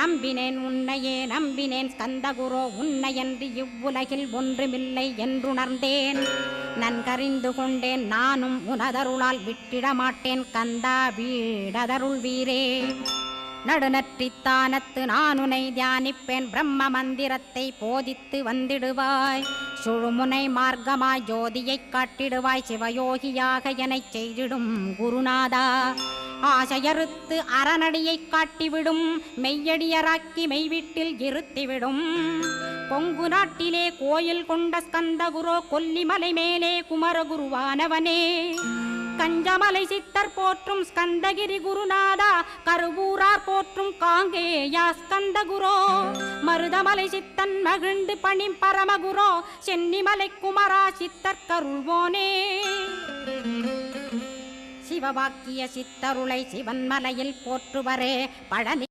நம்பினேன் உன்னையே நம்பினேன் ஸ்கந்தகுரோ உன்னையன்றி இவ்வுலகில் ஒன்றுமில்லை என்றுணர்ந்தேன். நன்கறிந்து கொண்டேன் நானும் உனதருளால் விட்டிட மாட்டேன் கந்தா வீடதருள் வீரே. நடுநற்றித்தானத்து நான் உனை தியானிப்பேன் பிரம்ம மந்திரத்தை போதித்து வந்திடுவாய். சுழுமுனை மார்க்கமாய் ஜோதியைக் காட்டிடுவாய் சிவயோகியாக எனச் செய்திடும் குருநாதா. ஆசையறுத்து அறநடியைக் காட்டிவிடும் மெய்யடியராக்கி மெய்வீட்டில் இருத்திவிடும். கொங்கு நாட்டிலே கோயில் கொண்ட ஸ்கந்தகுரோ கொல்லிமலை மேலே குமரகுருவானவனே. கஞ்சமலை சித்தர் போற்றும் ஸ்கந்தகிரி குருநாதா கருவூரார் போற்றும் காங்கேயா ஸ்கந்தகுரோ. மருதமலை சித்தன் மகிழ்ந்து பணி பரமகுரோ சென்னிமலை குமரா சித்தர் கருள்வோனே. சிவவாக்கிய சித்தருளை சிவன்மலையில் போற்றுவரே பழனி